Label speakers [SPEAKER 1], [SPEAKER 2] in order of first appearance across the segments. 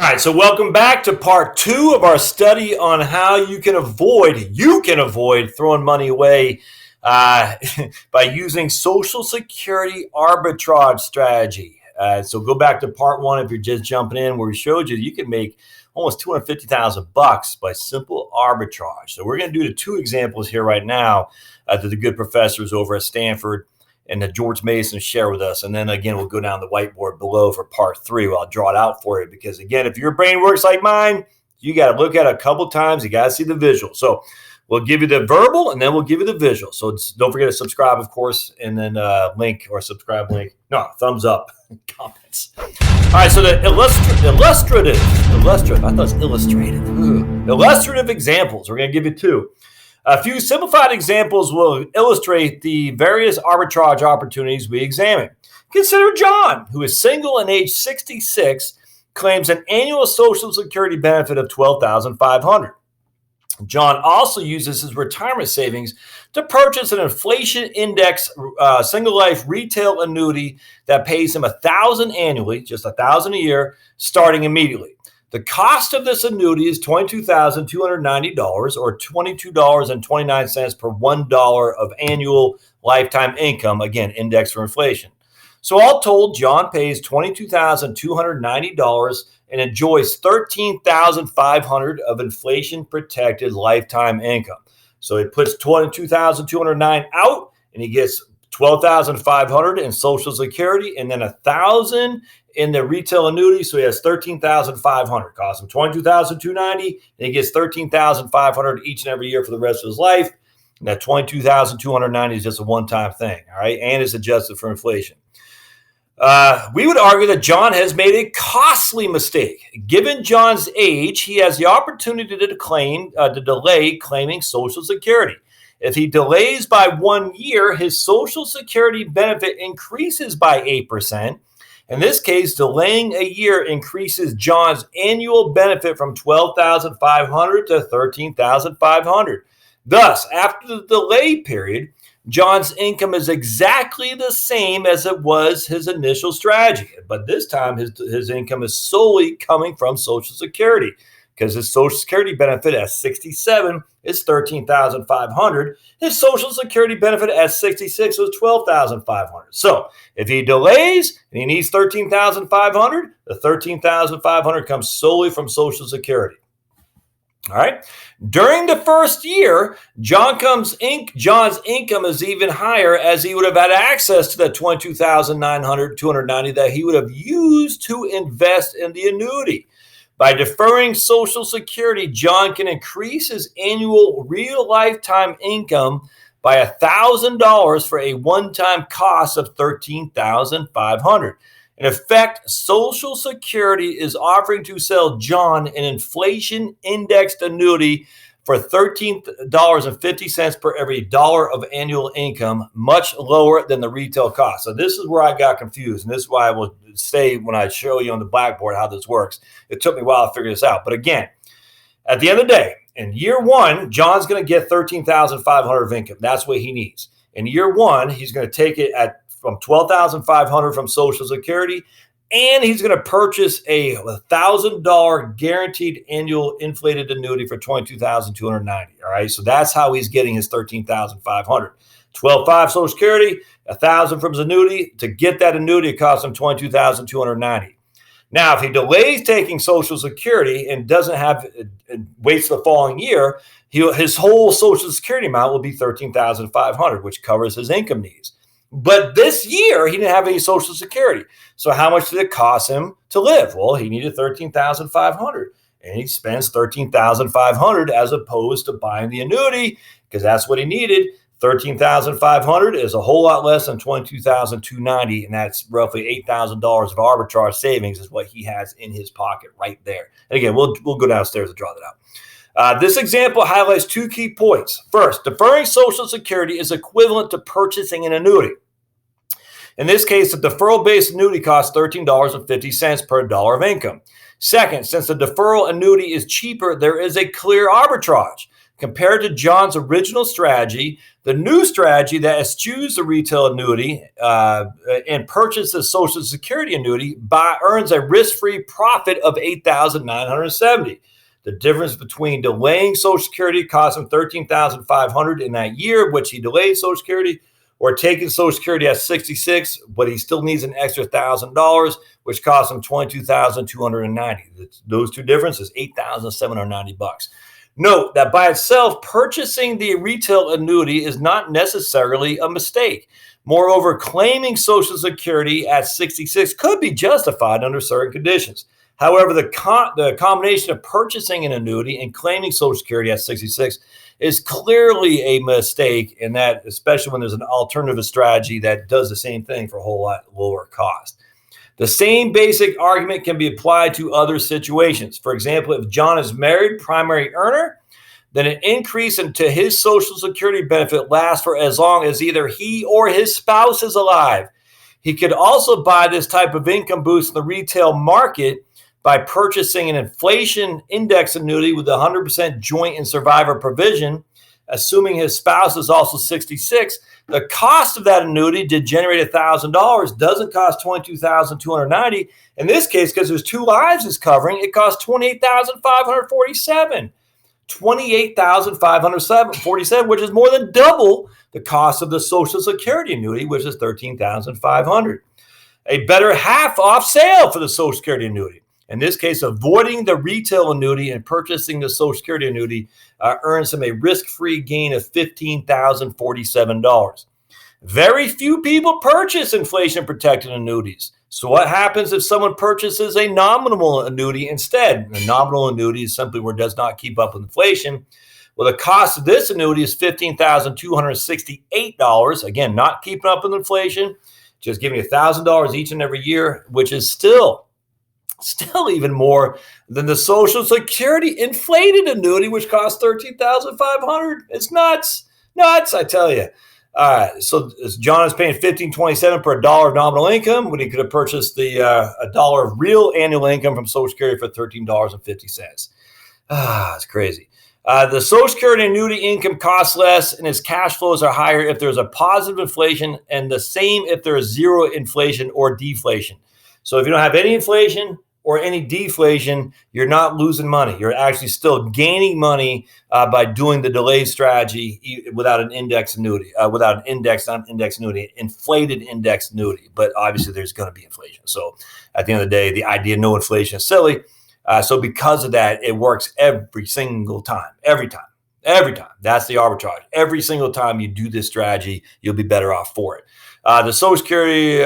[SPEAKER 1] All right, so welcome back to part 2 of our study on how you can avoid throwing money away by using Social Security arbitrage strategy. So go back to part 1 if you're just jumping in, where we showed you can make almost $250,000 by simple arbitrage. So we're going to do the 2 examples here right now that the good professors over at Stanford and the George Mason share with us. And then again, we'll go down the whiteboard below for part 3. I'll draw it out for you because again, if your brain works like mine, you got to look at it a couple times. You got to see the visual. So we'll give you the verbal and then we'll give you the visual. So don't forget to subscribe, of course, and then link or subscribe link. No, thumbs up, comments. All right, so the illustrative examples. We're going to give you 2. A few simplified examples will illustrate the various arbitrage opportunities we examine. Consider John, who is single and age 66, claims an annual Social Security benefit of $12,500. John also uses his retirement savings to purchase an inflation index single life retail annuity that pays him $1,000 annually, just $1,000 a year, starting immediately. The cost of this annuity is $22,290 or $22.29 per $1 of annual lifetime income, again, indexed for inflation. So all told, John pays $22,290 and enjoys $13,500 of inflation-protected lifetime income. So he puts $22,209 out and he gets $12,500 in Social Security and then $1,000 in the retail annuity. So he has $13,500. Costs him $22,290 and he gets $13,500 each and every year for the rest of his life. And that $22,290 is just a one-time thing, all right? And it's adjusted for inflation. We would argue that John has made a costly mistake. Given John's age, he has the opportunity to delay claiming Social Security. If he delays by 1 year, his Social Security benefit increases by 8%. In this case, delaying a year increases John's annual benefit from $12,500 to $13,500. Thus, after the delay period, John's income is exactly the same as it was his initial strategy. But this time, his income is solely coming from Social Security, because his Social Security benefit at 67 is $13,500. His Social Security benefit at 66 was $12,500. So if he delays and he needs $13,500, the $13,500 comes solely from Social Security. All right. During the first year, John's income is even higher, as he would have had access to that $22,290 that he would have used to invest in the annuity. By deferring Social Security, John can increase his annual real lifetime income by $1,000 for a one-time cost of $13,500. In effect, Social Security is offering to sell John an inflation-indexed annuity for $13.50 per every dollar of annual income, much lower than the retail cost. So this is where I got confused, and this is why I will say when I show you on the blackboard how this works. It took me a while to figure this out. But again, at the end of the day, in year 1, John's going to get $13,500 of income. That's what he needs. In year 1, he's going to take it from $12,500 from Social Security, and he's going to purchase a $1,000 guaranteed annual inflated annuity for $22,290. All right, so that's how he's getting his $13,500. $12,500 Social Security, $1,000 from his annuity. To get that annuity, it costs him $22,290. Now, if he delays taking Social Security and waits the following year, his whole Social Security amount will be $13,500, which covers his income needs. But this year, he didn't have any Social Security. So how much did it cost him to live? Well, he needed $13,500. And he spends $13,500 as opposed to buying the annuity, because that's what he needed. $13,500 is a whole lot less than $22,290, and that's roughly $8,000 of arbitrage savings is what he has in his pocket right there. And again, we'll go downstairs and draw that out. This example highlights 2 key points. First, deferring Social Security is equivalent to purchasing an annuity. In this case, the deferral-based annuity costs $13.50 per dollar of income. Second, since the deferral annuity is cheaper, there is a clear arbitrage. Compared to John's original strategy, the new strategy that eschews the retail annuity and purchases the Social Security annuity earns a risk-free profit of $8,970. The difference between delaying Social Security cost him $13,500 in that year, which he delayed Social Security, or taking Social Security at 66, but he still needs an extra $1,000, which costs him $22,290. Those two differences, $8,790. Note that by itself, purchasing the retail annuity is not necessarily a mistake. Moreover, claiming Social Security at 66 could be justified under certain conditions. However, the combination of purchasing an annuity and claiming Social Security at 66 is clearly a mistake, and that especially when there's an alternative strategy that does the same thing for a whole lot lower cost. The same basic argument can be applied to other situations. For example, if John is married, primary earner, then an increase into his Social Security benefit lasts for as long as either he or his spouse is alive. He could also buy this type of income boost in the retail market by purchasing an inflation index annuity with 100% joint and survivor provision, assuming his spouse is also 66. The cost of that annuity did generate $1,000, doesn't cost $22,290. In this case, because there's two lives it's covering, it costs $28,547. $28,547, which is more than double the cost of the Social Security annuity, which is $13,500. A better half off sale for the Social Security annuity. In this case, avoiding the retail annuity and purchasing the Social Security annuity earns him a risk-free gain of $15,047. Very few people purchase inflation-protected annuities. So what happens if someone purchases a nominal annuity instead? A nominal annuity is simply where it does not keep up with inflation. Well, the cost of this annuity is $15,268. Again, not keeping up with inflation, just giving you $1,000 each and every year, which is still even more than the Social Security inflated annuity, which costs $13,500. It's nuts, I tell you. All right, so John is paying $15.27 per dollar of nominal income when he could have purchased the $1 of real annual income from Social Security for $13.50. It's crazy. The Social Security annuity income costs less and his cash flows are higher if there's a positive inflation, and the same if there is zero inflation or deflation. So if you don't have any inflation or any deflation, you're not losing money. You're actually still gaining money by doing the delay strategy without an index annuity, without an index, not index annuity, inflated index annuity. But obviously there's going to be inflation. So at the end of the day, the idea of no inflation is silly. So because of that, it works every single time, every time. That's the arbitrage. Every single time you do this strategy, you'll be better off for it. The Social Security,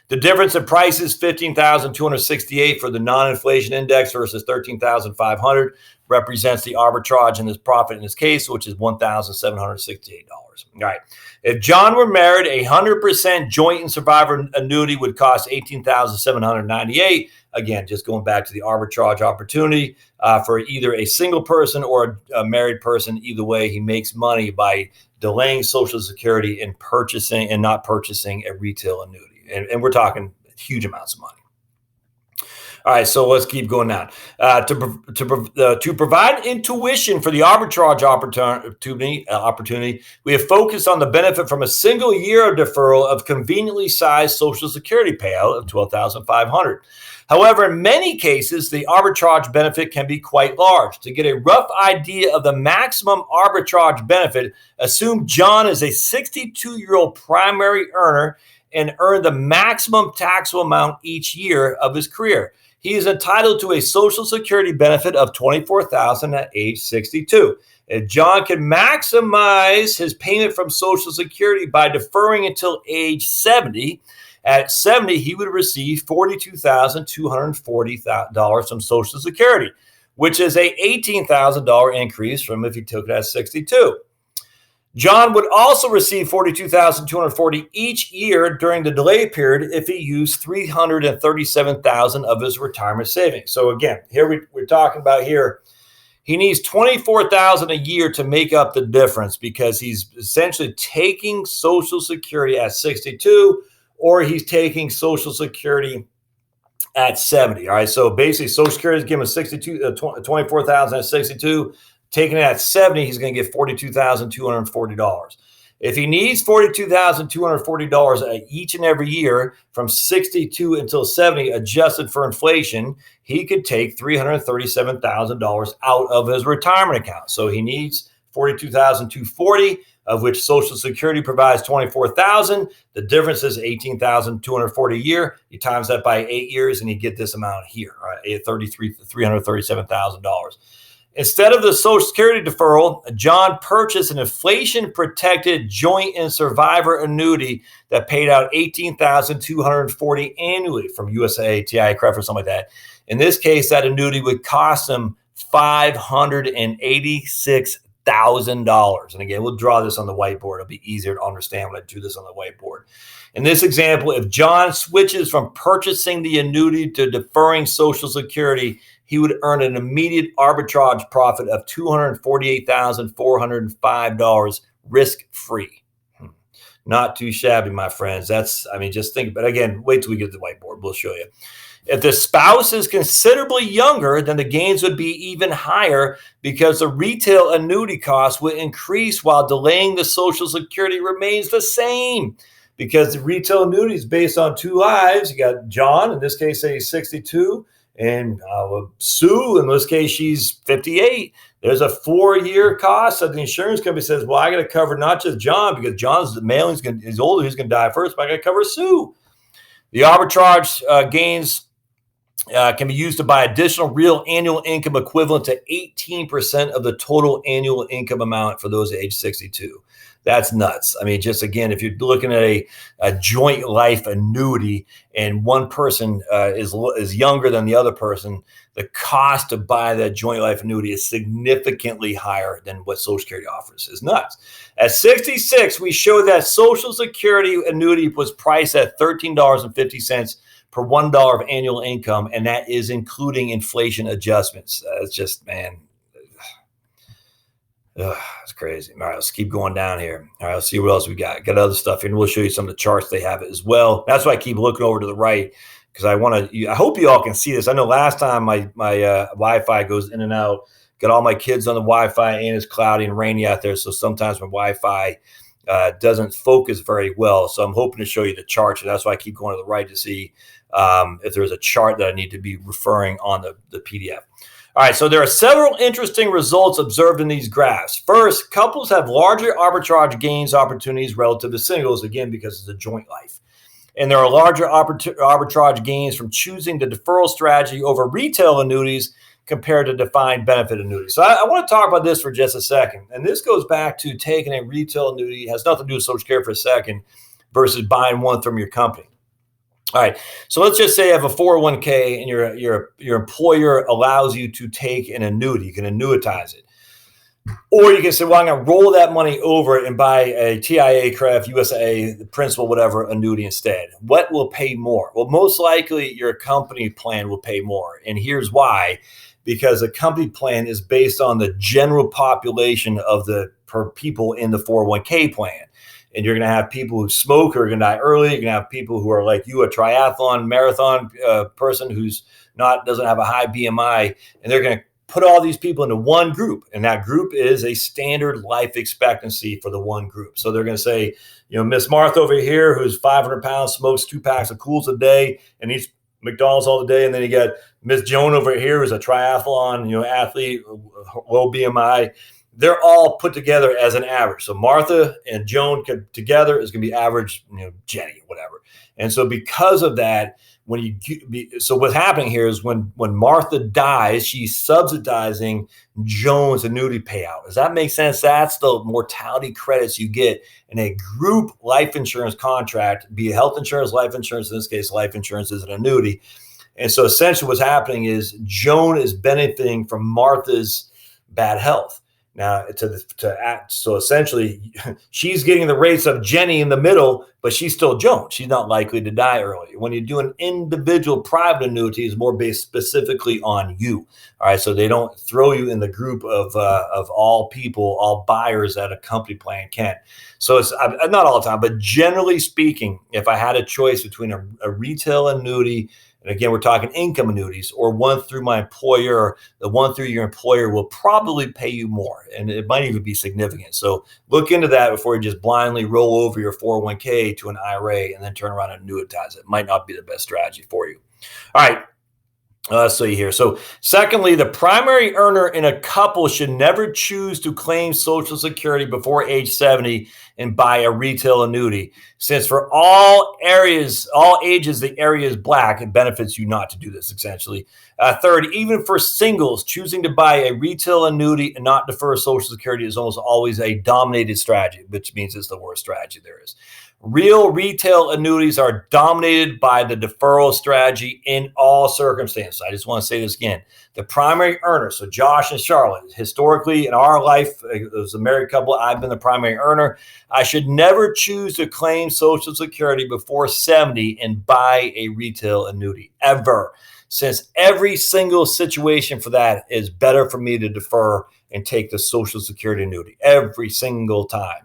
[SPEAKER 1] the difference in price is $15,268 for the non-inflation index versus $13,500 represents the arbitrage in this profit in this case, which is $1,768. All right. If John were married, 100% joint and survivor annuity would cost $18,798. Again, just going back to the arbitrage opportunity for either a single person or a married person. Either way, he makes money by delaying Social Security and purchasing and not purchasing a retail annuity. And we're talking huge amounts of money. All right, so let's keep going down. To provide intuition for the arbitrage opportunity, we have focused on the benefit from a single year of deferral of conveniently sized Social Security payout of $12,500. However, in many cases, the arbitrage benefit can be quite large. To get a rough idea of the maximum arbitrage benefit, assume John is a 62-year-old primary earner and earned the maximum taxable amount each year of his career. He is entitled to a Social Security benefit of $24,000 at age 62. If John can maximize his payment from Social Security by deferring until age 70, at 70, he would receive $42,240 from Social Security, which is a $18,000 increase from if he took it at 62. John would also receive $42,240 each year during the delay period if he used $337,000 of his retirement savings. So again, here we're talking about here, he needs $24,000 a year to make up the difference because he's essentially taking Social Security at 62, or he's taking Social Security at 70. All right. So basically, Social Security is giving $24,000 at 62. Taking it at 70, he's going to get $42,240. If he needs $42,240 each and every year from 62 until 70, adjusted for inflation, he could take $337,000 out of his retirement account. So he needs $42,240, of which Social Security provides $24,000. The difference is $18,240 a year. You times that by 8 years, and you get this amount here, right? $337,000. Instead of the Social Security deferral, John purchased an inflation-protected joint and survivor annuity that paid out $18,240 annually from USA, TIAA-CREF, or something like that. In this case, that annuity would cost him $586,000. And again, we'll draw this on the whiteboard. It'll be easier to understand when I do this on the whiteboard. In this example, if John switches from purchasing the annuity to deferring Social Security, he would earn an immediate arbitrage profit of $248,405 risk-free. Not too shabby, my friends. Just think, but again, wait till we get to the whiteboard. We'll show you. If the spouse is considerably younger, then the gains would be even higher because the retail annuity cost would increase while delaying the Social Security remains the same. Because the retail annuity is based on 2 lives. You got John, in this case, say he's 62. And Sue, in this case, she's 58. There's a 4-year cost that the insurance company says, well, I got to cover not just John, because John's the male, he's older, he's going to die first, but I got to cover Sue. The arbitrage gains can be used to buy additional real annual income equivalent to 18% of the total annual income amount for those age 62. That's nuts. I mean, just again, if you're looking at a joint life annuity and one person is younger than the other person, the cost to buy that joint life annuity is significantly higher than what Social Security offers. It's nuts. At 66, we show that Social Security annuity was priced at $13.50 per $1 of annual income, and that is including inflation adjustments. It's just, man. It's crazy. All right, let's keep going down here. All right, let's see what else we got. Got other stuff here, and we'll show you some of the charts they have as well. That's why I keep looking over to the right, because I hope you all can see this. I know last time my Wi-Fi goes in and out. Got all my kids on the Wi-Fi, and it's cloudy and rainy out there, so sometimes my Wi-Fi doesn't focus very well. So I'm hoping to show you the charts, and that's why I keep going to the right to see if there's a chart that I need to be referring on the PDF. All right, so there are several interesting results observed in these graphs. First, couples have larger arbitrage gains opportunities relative to singles, again, because it's a joint life. And there are larger arbitrage gains from choosing the deferral strategy over retail annuities compared to defined benefit annuities. So I want to talk about this for just a second. And this goes back to taking a retail annuity, it has nothing to do with Social Security for a second, versus buying one from your company. All right, so let's just say you have a 401k and your employer allows you to take an annuity. You can annuitize it. Or you can say, well, I'm going to roll that money over and buy a TIAA-CREF, USA, the principal, whatever, annuity instead. What will pay more? Well, most likely your company plan will pay more. And here's why. Because a company plan is based on the general population of the people in the 401k plan. And you're going to have people who smoke who are going to die early. You're going to have people who are like you, a triathlon, marathon person who's doesn't have a high BMI. And they're going to put all these people into one group. And that group is a standard life expectancy for the one group. So they're going to say, Miss Martha over here, who's 500 pounds, smokes 2 packs of Cools a day and eats McDonald's all the day. And then you got Miss Joan over here, who's a triathlon, athlete, low BMI. They're all put together as an average. So Martha and Joan together is going to be average, Jenny, whatever. And so because of that, so what's happening here is when Martha dies, she's subsidizing Joan's annuity payout. Does that make sense? That's the mortality credits you get in a group life insurance contract, be it health insurance, life insurance. In this case, life insurance is an annuity. And so essentially what's happening is Joan is benefiting from Martha's bad health. Now, so essentially, she's getting the rates of Jenny in the middle, but she's still Joan. She's not likely to die early. When you do an individual private annuity, it's more based specifically on you. All right, so they don't throw you in the group of all people, all buyers that a company plan can. So it's not all the time, but generally speaking, if I had a choice between a retail annuity and again, we're talking income annuities or one through my employer, the one through your employer will probably pay you more, and it might even be significant. So look into that before you just blindly roll over your 401k to an IRA and then turn around and annuitize it. It might not be the best strategy for you. All right. Let's see here. So secondly, the primary earner in a couple should never choose to claim Social Security before age 70 and buy a retail annuity. Since for all ages, the area is black, it benefits you not to do this, essentially. Third, even for singles, choosing to buy a retail annuity and not defer Social Security is almost always a dominated strategy, which means it's the worst strategy there is. Real retail annuities are dominated by the deferral strategy in all circumstances. I just want to say this again. The primary earner, so Josh and Charlotte, historically in our life, as a married couple, I've been the primary earner. I should never choose to claim Social Security before 70 and buy a retail annuity, ever. Since every single situation for that is better for me to defer and take the Social Security annuity every single time.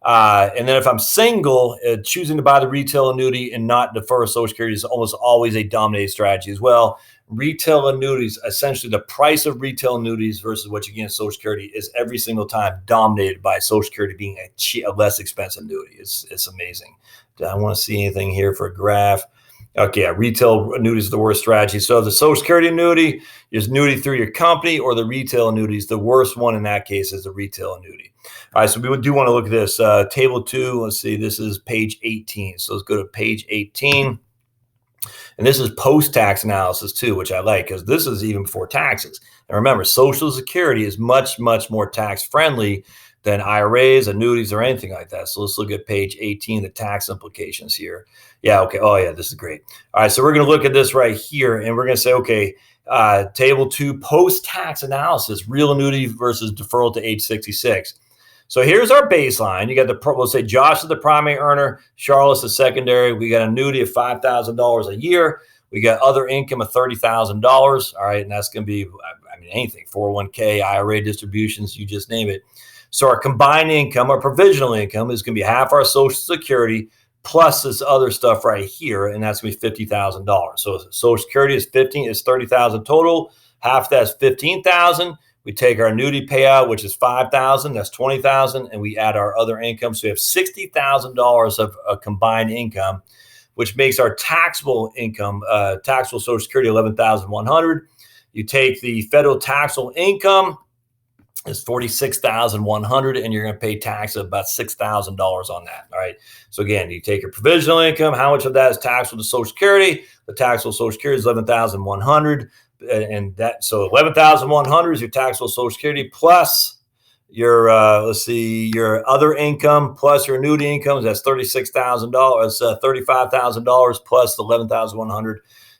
[SPEAKER 1] And then if I'm single, choosing to buy the retail annuity and not defer Social Security is almost always a dominated strategy as well. Retail annuities, essentially the price of retail annuities versus what you get in Social Security is every single time dominated by Social Security being a less expensive annuity. It's amazing. I want to see anything here for a graph. Okay, retail annuity is the worst strategy. So the Social Security annuity is annuity through your company, or the retail annuity is the worst one in that case is the retail annuity. All right, so we do want to look at this. Table 2, let's see, this is page 18. So let's go to page 18. And this is post-tax analysis too, which I like because this is even before taxes. And remember, Social Security is much, much more tax-friendly than IRAs, annuities, or anything like that. So let's look at page 18, the tax implications here. Yeah, okay. Oh, yeah, this is great. All right, so we're going to look at this right here, and we're going to say, okay, table 2, post-tax analysis, real annuity versus deferral to age 66. So here's our baseline. You got we'll say Josh is the primary earner, Charlotte's the secondary. We got annuity of $5,000 a year. We got other income of $30,000. All right, and that's going to be, anything, 401k, IRA distributions, you just name it. So our combined income, our provisional income, is going to be half our Social Security plus this other stuff right here, and that's going to be $50,000. So Social Security is $30,000 total. Half that's $15,000. We take our annuity payout, which is $5,000. That's $20,000, and we add our other income. So we have $60,000 of combined income, which makes our taxable income, taxable Social Security, $11,100. You take the federal taxable income. It's $46,100, and you're going to pay tax of about $6,000 on that. All right. So again, you take your provisional income. How much of that is taxable to Social Security? The taxable Social Security is $11,100, and that so $11,100 is your taxable Social Security plus your your other income plus your annuity income. That's $36,000. $35,000 plus the $11,100.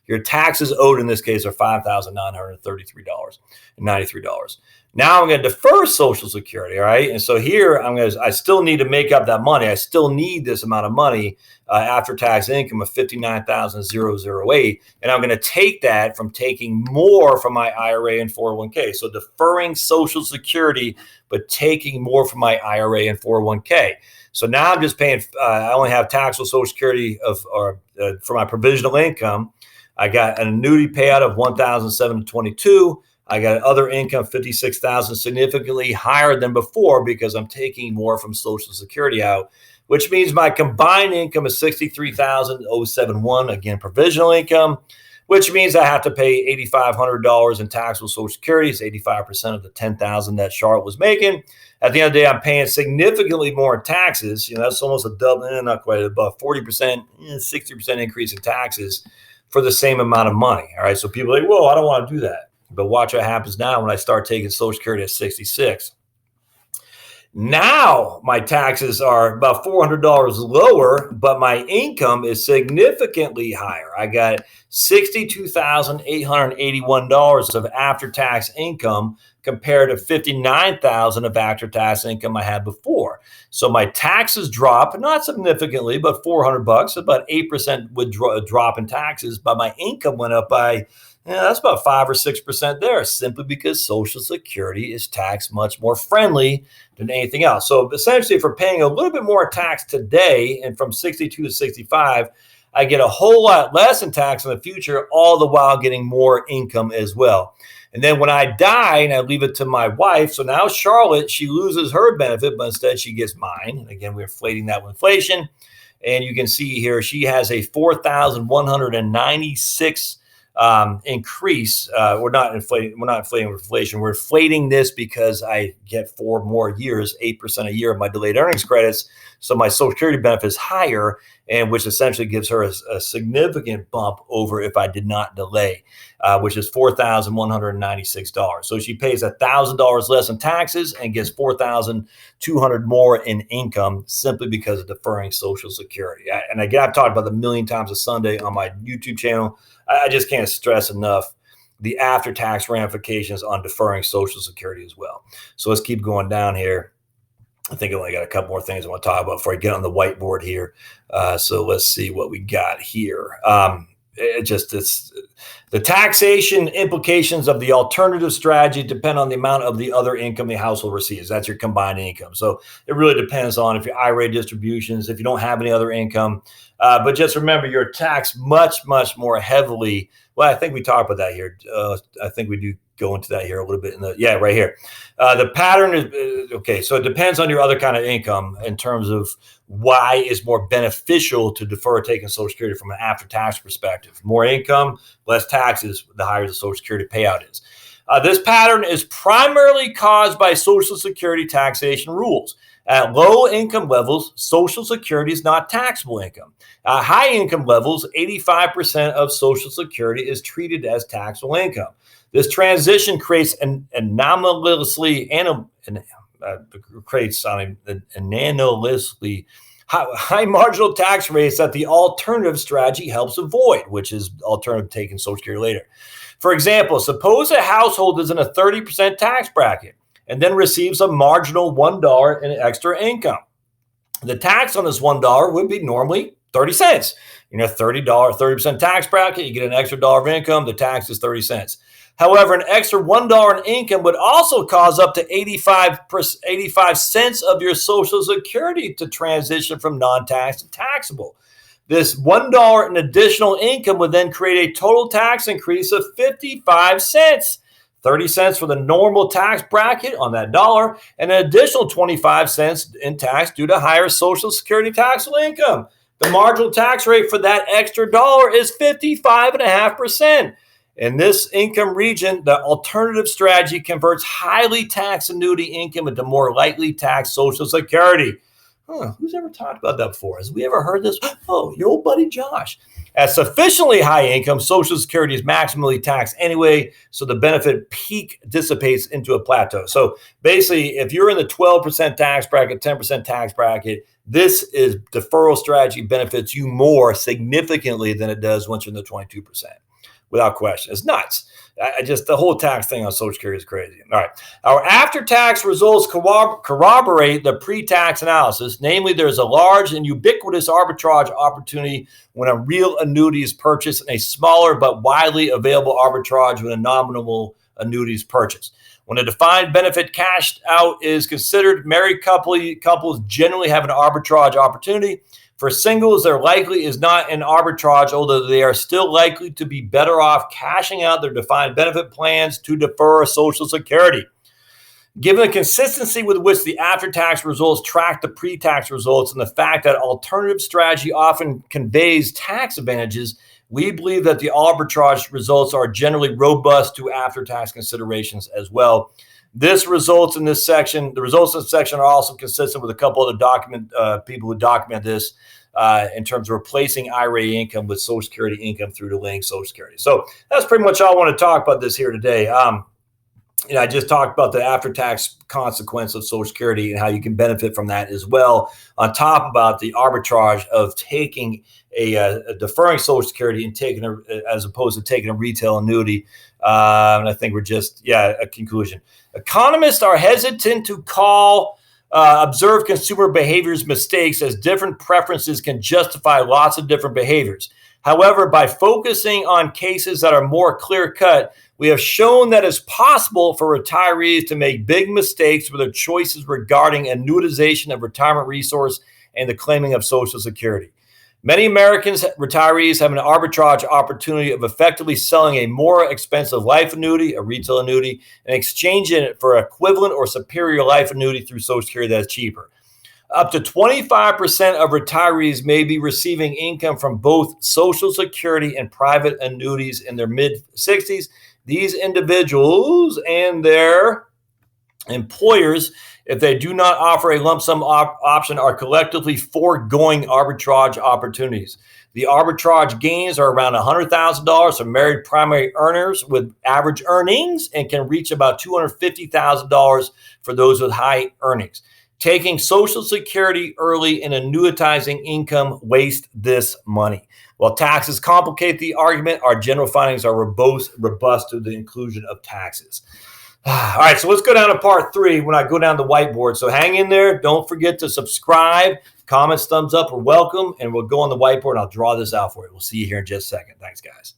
[SPEAKER 1] Your taxes owed in this case are $5,933.93. Now I'm going to defer Social Security, all right? And so here I still need to make up that money. I still need this amount of money after tax income of $59,008, and I'm going to take that from taking more from my IRA and 401k. So deferring Social Security, but taking more from my IRA and 401k. So now I'm just paying. I only have taxable Social Security for my provisional income. I got an annuity payout of $1,722. I got other income, $56,000, significantly higher than before because I'm taking more from Social Security out, which means my combined income is $63,071. Again, provisional income, which means I have to pay $8,500 in taxable Social Security. It's 85% of the $10,000 that Charlotte was making. At the end of the day, I'm paying significantly more in taxes. That's almost a double, not quite above 40%, 60% increase in taxes for the same amount of money. All right. So people are like, whoa, I don't want to do that. But watch what happens now when I start taking Social Security at 66. Now my taxes are about $400 lower, but my income is significantly higher. I got $62,881 of after-tax income compared to $59,000 of after-tax income I had before. So my taxes drop, not significantly, but $400, about 8% would drop in taxes, but my income went up by that's about 5 or 6% there, simply because Social Security is tax much more friendly than anything else. So essentially, if we're paying a little bit more tax today, and from 62 to 65, I get a whole lot less in tax in the future, all the while getting more income as well. And then when I die and I leave it to my wife, so now Charlotte, she loses her benefit, but instead she gets mine. And again, we're inflating that with inflation. And you can see here, she has a 4,196 increase. We're not inflating with inflation. We're inflating this because I get 4 more years, 8% a year of my delayed earnings credits. So my Social Security benefit is higher, and which essentially gives her a significant bump over if I did not delay, which is $4,196. So she pays $1,000 less in taxes and gets $4,200 more in income simply because of deferring Social Security. And again, I've talked about it a million times a Sunday on my YouTube channel. I just can't stress enough the after-tax ramifications on deferring Social Security as well. So let's keep going down here. I think I only got a couple more things I want to talk about before I get on the whiteboard here. So let's see what we got here. It's the taxation implications of the alternative strategy depend on the amount of the other income the household receives. That's your combined income. So it really depends on if your IRA distributions, if you don't have any other income. But just remember, you're taxed much, much more heavily. Well, I think we talked about that here. I think we do go into that here a little bit right here. The pattern is okay. So it depends on your other kind of income in terms of why it's more beneficial to defer taking Social Security from an after-tax perspective. More income, less taxes, the higher the Social Security payout is. This pattern is primarily caused by Social Security taxation rules. At low income levels, Social Security is not taxable income. At high income levels, 85% of Social Security is treated as taxable income. This transition creates anomalously high marginal tax rates that the alternative strategy helps avoid, which is alternative taking Social Security later. For example, suppose a household is in a 30% tax bracket and then receives a marginal $1 in extra income. The tax on this $1 would be normally 30 cents. In a $30% tax bracket, you get an extra dollar of income, the tax is 30 cents. However, an extra $1 in income would also cause up to 85 cents of your Social Security to transition from non-tax to taxable. This $1 in additional income would then create a total tax increase of 55 cents. 30 cents for the normal tax bracket on that dollar, and an additional 25 cents in tax due to higher Social Security taxable income. The marginal tax rate for that extra dollar is 55.5%. In this income region, the alternative strategy converts highly taxed annuity income into more lightly taxed Social Security. Who's ever talked about that before? Has we ever heard this? Oh, your old buddy Josh. At sufficiently high income, Social Security is maximally taxed anyway, so the benefit peak dissipates into a plateau. So basically, if you're in the 12% tax bracket, 10% tax bracket, this is deferral strategy benefits you more significantly than it does once you're in the 22%. Without question. It's nuts. The whole tax thing on Social Security is crazy. All right. Our after-tax results corroborate the pre-tax analysis. Namely, there's a large and ubiquitous arbitrage opportunity when a real annuity is purchased and a smaller but widely available arbitrage when a nominal annuity is purchased. When a defined benefit cashed out is considered, married couples generally have an arbitrage opportunity. For singles, there likely is not an arbitrage, although they are still likely to be better off cashing out their defined benefit plans to defer Social Security. Given the consistency with which the after-tax results track the pre-tax results and the fact that alternative strategy often conveys tax advantages, we believe that the arbitrage results are generally robust to after-tax considerations as well. The results in this section are also consistent with a couple other people who document this in terms of replacing IRA income with Social Security income through delaying Social Security. So that's pretty much all I want to talk about this here today. I just talked about the after-tax consequence of Social Security and how you can benefit from that as well. On top about the arbitrage of taking deferring Social Security and taking as opposed to taking a retail annuity. And I think a conclusion. Economists are hesitant to call observed consumer behaviors mistakes, as different preferences can justify lots of different behaviors. However, by focusing on cases that are more clear-cut, we have shown that it's possible for retirees to make big mistakes with their choices regarding annuitization of retirement resource and the claiming of Social Security. Many Americans retirees have an arbitrage opportunity of effectively selling a more expensive life annuity, a retail annuity, and exchanging it for equivalent or superior life annuity through Social Security that's cheaper. Up to 25% of retirees may be receiving income from both Social Security and private annuities in their mid-60s. These individuals and their employers, if they do not offer a lump sum option, are collectively foregoing arbitrage opportunities. The arbitrage gains are around $100,000 for married primary earners with average earnings and can reach about $250,000 for those with high earnings. Taking Social Security early and annuitizing income waste this money. While taxes complicate the argument, our general findings are robust to the inclusion of taxes. All right, so let's go down to part 3 when I go down the whiteboard. So hang in there. Don't forget to subscribe. Comments, thumbs up are welcome. And we'll go on the whiteboard and I'll draw this out for you. We'll see you here in just a second. Thanks, guys.